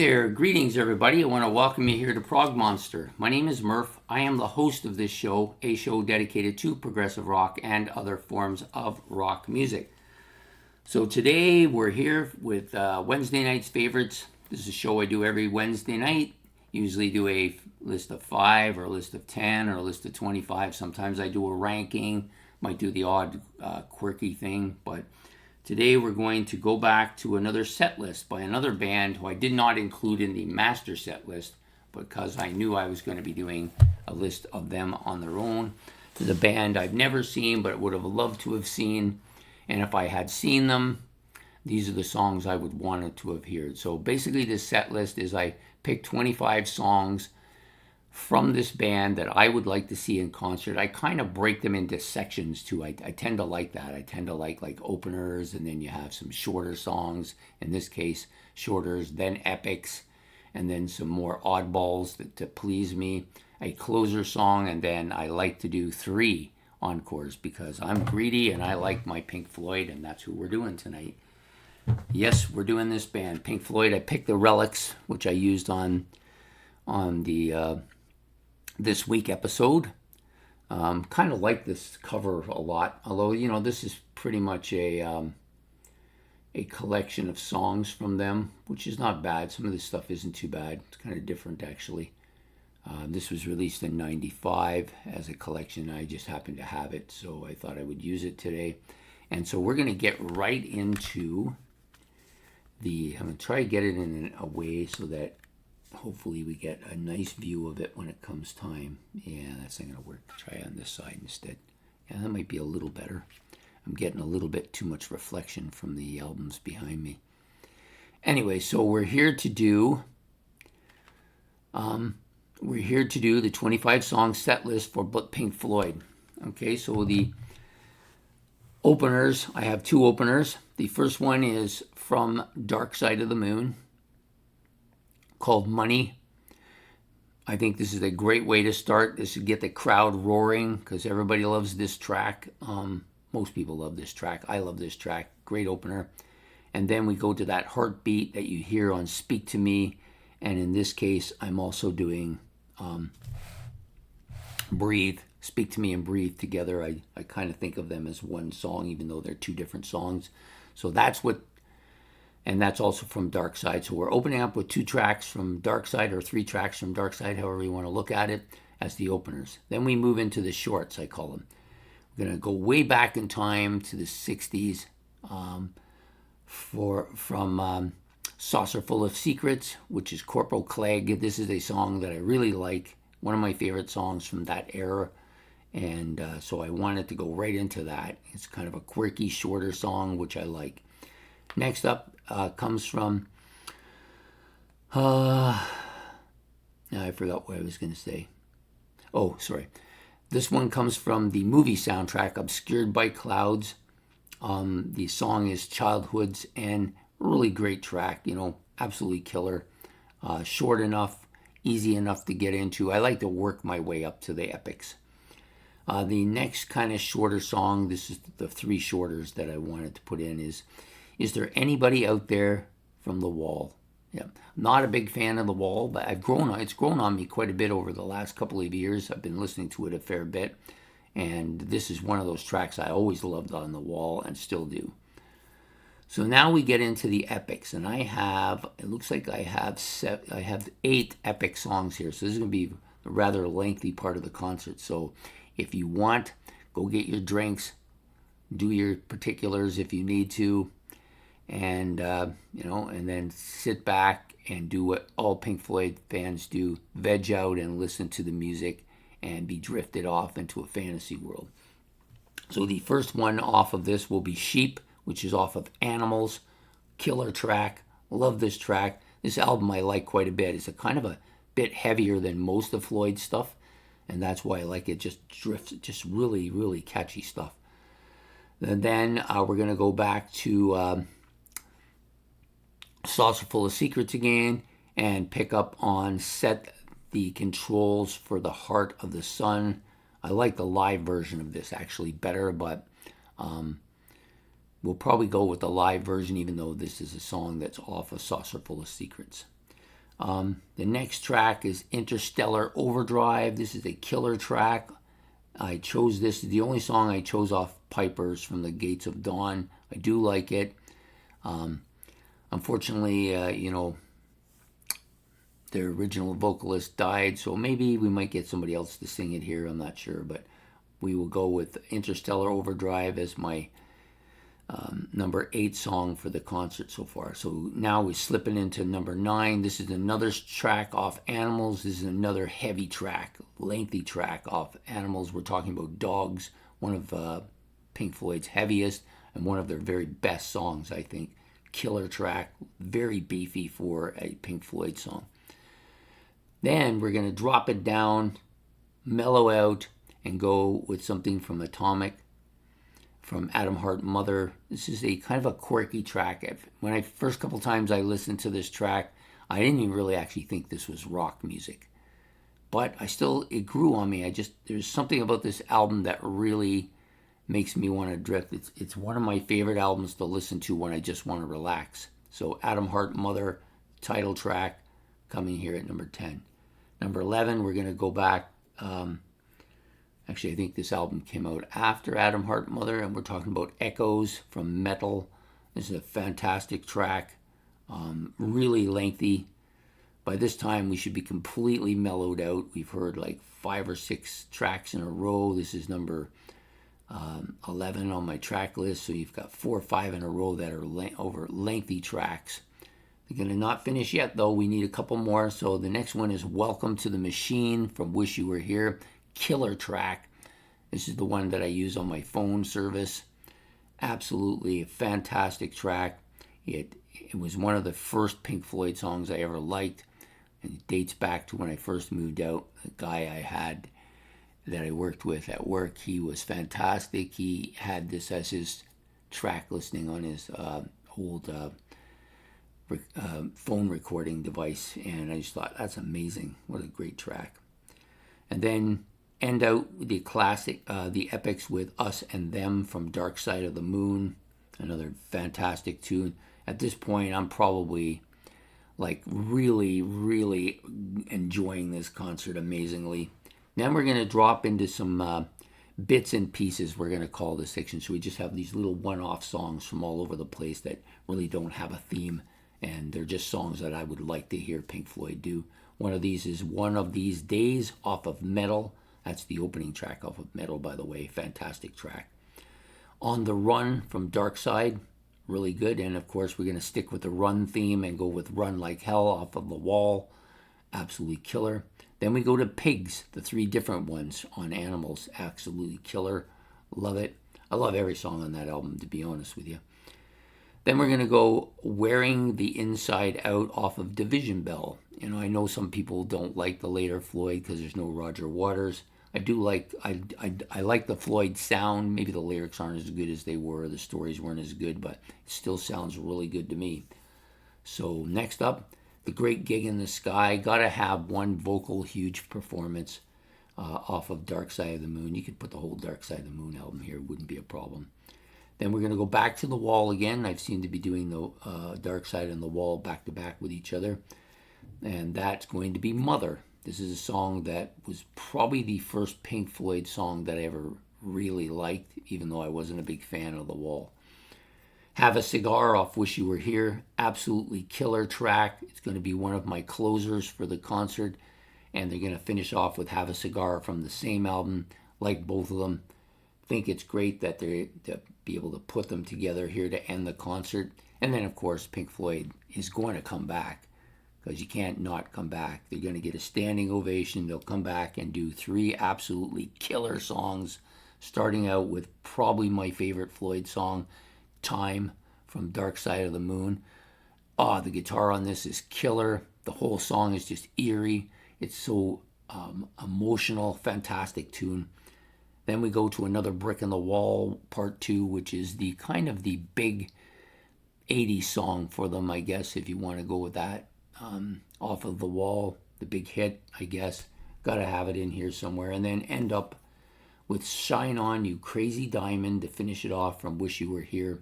There, greetings everybody. I want to welcome you here to Prog Monster. My name is Murph. I am the host of this show, a show dedicated to progressive rock and other forms of rock music. So today we're here with Wednesday night's favorites. This is a show I do every Wednesday night. Usually do a list of 5 or a list of 10 or a list of 25. Sometimes I do a ranking, might do the odd quirky thing, but today we're going to go back to another set list by another band who I did not include in the master set list because I knew I was going to be doing a list of them on their own. This is a band I've never seen but would have loved to have seen, and if I had seen them, these are the songs I would want to have heard. So basically this set list is I picked 25 songs from this band that I would like to see in concert. I kind of break them into sections too. I tend to like that. I tend to like openers, and then you have some shorter songs. In this case, shorters, then epics, and then some more oddballs to please me. A closer song, and then I like to do 3 encores because I'm greedy and I like my Pink Floyd, and that's who we're doing tonight. Yes, we're doing this band, Pink Floyd. I picked the Relics, which I used on the this week episode. Kind of like this cover a lot, although this is pretty much a collection of songs from them, which is not bad. Some of this stuff isn't too bad. It's kind of different actually. This was released in '95 as a collection. I just happened to have it, so I thought I would use it today. And so we're going to get right into I'm going to try to get it in a way so that hopefully we get a nice view of it when it comes time. Yeah, that's not going to work. Try on this side instead. Yeah, that might be a little better. I'm getting a little bit too much reflection from the albums behind me. Anyway, so we're here to do the 25 song set list for Pink Floyd. Okay, so the openers, I have 2 openers. The first one is from Dark Side of the Moon, called Money. I think this is a great way to start. This would get the crowd roaring because everybody loves this track. Most people love this track. I love this track. Great opener. And then we go to that heartbeat that you hear on Speak to Me. And in this case, I'm also doing Breathe. Speak to Me and Breathe together. I kind of think of them as one song, even though they're 2 different songs. So and that's also from Dark Side. So we're opening up with 2 tracks from Dark Side, or 3 tracks from Dark Side, however you want to look at it, as the openers. Then we move into the shorts, I call them. We're going to go way back in time to the 60s from Saucer Full of Secrets, which is Corporal Clegg. This is a song that I really like, one of my favorite songs from that era. And so I wanted to go right into that. It's kind of a quirky, shorter song, which I like. Next up comes from, now I forgot what I was going to say. Oh, sorry. This one comes from the movie soundtrack, Obscured by Clouds. The song is Childhood's, and really great track, absolutely killer. Short enough, easy enough to get into. I like to work my way up to the epics. The next kind of shorter song, this is the 3 shorters that I wanted to put in, is there anybody out there from The Wall? Yeah, not a big fan of The Wall, but it's grown on me quite a bit over the last couple of years. I've been listening to it a fair bit, and this is one of those tracks I always loved on The Wall and still do. So now we get into the epics, and it looks like I have 8 epic songs here. So this is going to be a rather lengthy part of the concert. So if you want, go get your drinks, do your particulars if you need to, and and then sit back and do what all Pink Floyd fans do: veg out and listen to the music and be drifted off into a fantasy world. So the first one off of this will be Sheep, which is off of Animals. Killer track. Love this track. This album I like quite a bit. It's a kind of a bit heavier than most of Floyd's stuff, and that's why I like it. Just drifts, just really, really catchy stuff. And then we're going to go back to Saucer Full of Secrets again and pick up on Set the Controls for the Heart of the Sun. I like the live version of this actually better, but we'll probably go with the live version, even though this is a song that's off of Saucer Full of Secrets. The next track is Interstellar Overdrive. This is a killer track. I chose this. The only song I chose off Pipers from the Gates of Dawn. I do like it. Unfortunately, their original vocalist died, so maybe we might get somebody else to sing it here. I'm not sure, but we will go with Interstellar Overdrive as my number 8 song for the concert so far. So now we're slipping into number 9. This is another track off Animals. This is another heavy track, lengthy track off Animals. We're talking about Dogs, one of Pink Floyd's heaviest and one of their very best songs, I think. Killer track, very beefy for a Pink Floyd song. Then we're going to drop it down, mellow out, and go with something from Atomic, from Atom Heart Mother. This is a kind of a quirky track. When I first couple times I listened to this track, I didn't even really actually think this was rock music. But it grew on me. There's something about this album that really makes me want to drift. It's one of my favorite albums to listen to when I just want to relax. So Atom Heart Mother, title track, coming here at number 10. Number 11, we're going to go back. Actually, I think this album came out after Atom Heart Mother, and we're talking about Echoes from Metal. This is a fantastic track, really lengthy. By this time, we should be completely mellowed out. We've heard like 5 or 6 tracks in a row. This is number 11 on my track list, so you've got 4 or 5 in a row that are over lengthy tracks. We're going to not finish yet, though. We need a couple more. So the next one is Welcome to the Machine from Wish You Were Here. Killer track. This is the one that I use on my phone service. Absolutely a fantastic track. It was one of the first Pink Floyd songs I ever liked. And it dates back to when I first moved out. The guy I had that I worked with at work, he was fantastic. He had this as his track listening on his old phone recording device, and I just thought, that's amazing. What a great track. And then end out the classic, the epics with Us and Them from Dark Side of the Moon, another fantastic tune. At this point, I'm probably like really, really enjoying this concert amazingly. Then we're going to drop into some bits and pieces, we're going to call this section. So we just have these little one-off songs from all over the place that really don't have a theme, and they're just songs that I would like to hear Pink Floyd do. One of these is One of These Days off of Metal. That's the opening track off of Metal, by the way. Fantastic track. On the Run from Dark Side, really good. And of course, we're going to stick with the Run theme and go with Run Like Hell off of The Wall. Absolutely killer. Then we go to Pigs, the 3 different ones on Animals. Absolutely killer. Love it. I love every song on that album, to be honest with you. Then we're going to go Wearing the Inside Out off of Division Bell. I know some people don't like the later Floyd because there's no Roger Waters. I do like, I like the Floyd sound. Maybe the lyrics aren't as good as they were. The stories weren't as good, but it still sounds really good to me. So next up, The Great Gig in the Sky. Gotta have one vocal huge performance off of Dark Side of the Moon. You could put the whole Dark Side of the Moon album here. It wouldn't be a problem. Then we're going to go back to The Wall again. I've seemed to be doing the Dark Side and The Wall back to back with each other. And that's going to be Mother. This is a song that was probably the first Pink Floyd song that I ever really liked, even though I wasn't a big fan of The Wall. Have a Cigar off Wish You Were Here. Absolutely killer track. It's going to be one of my closers for the concert. And they're going to finish off with Have a Cigar from the same album. Like both of them. Think it's great that they're to be able to put them together here to end the concert. And then, of course, Pink Floyd is going to come back, because you can't not come back. They're going to get a standing ovation. They'll come back and do 3 absolutely killer songs, starting out with probably my favorite Floyd song, Time from Dark Side of the Moon. The guitar on this is killer. The whole song is just eerie. It's so emotional, fantastic tune. Then we go to another Brick in the Wall, part 2, which is the kind of the big 80s song for them, I guess, if you want to go with that. Off of The Wall, the big hit, I guess. Gotta have it in here somewhere. And then end up with Shine On You Crazy Diamond to finish it off from Wish You Were Here.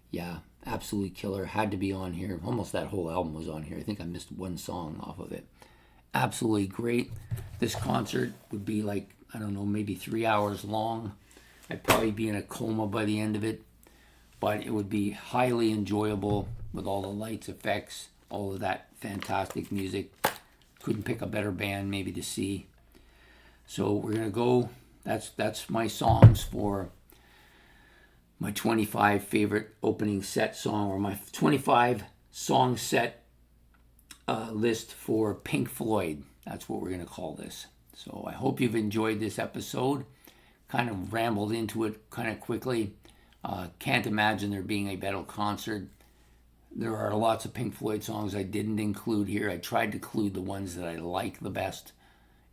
Yeah, Absolutely killer. Had to be on here. Almost that whole album was on here. I think I missed one song off of it. Absolutely great. This concert would be like, I don't know, maybe 3 hours long. I'd probably be in a coma by the end of it, but it would be highly enjoyable with all the lights, effects, all of that fantastic music. Couldn't pick a better band maybe to see. So we're gonna go. That's my songs for my 25 favorite opening set song, or my 25 song set list for Pink Floyd. That's what we're gonna call this. So I hope you've enjoyed this episode. Kind of rambled into it kind of quickly. Can't imagine there being a better concert. There are lots of Pink Floyd songs I didn't include here. I tried to include the ones that I like the best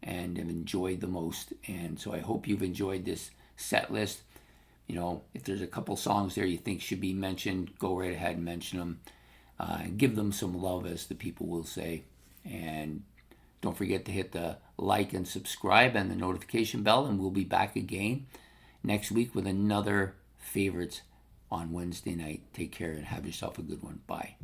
and have enjoyed the most. And so I hope you've enjoyed this set list. You know, if there's a couple songs there you think should be mentioned, go right ahead and mention them. Give them some love, as the people will say. And don't forget to hit the like and subscribe and the notification bell, and we'll be back again next week with another favorites on Wednesday night. Take care and have yourself a good one. Bye.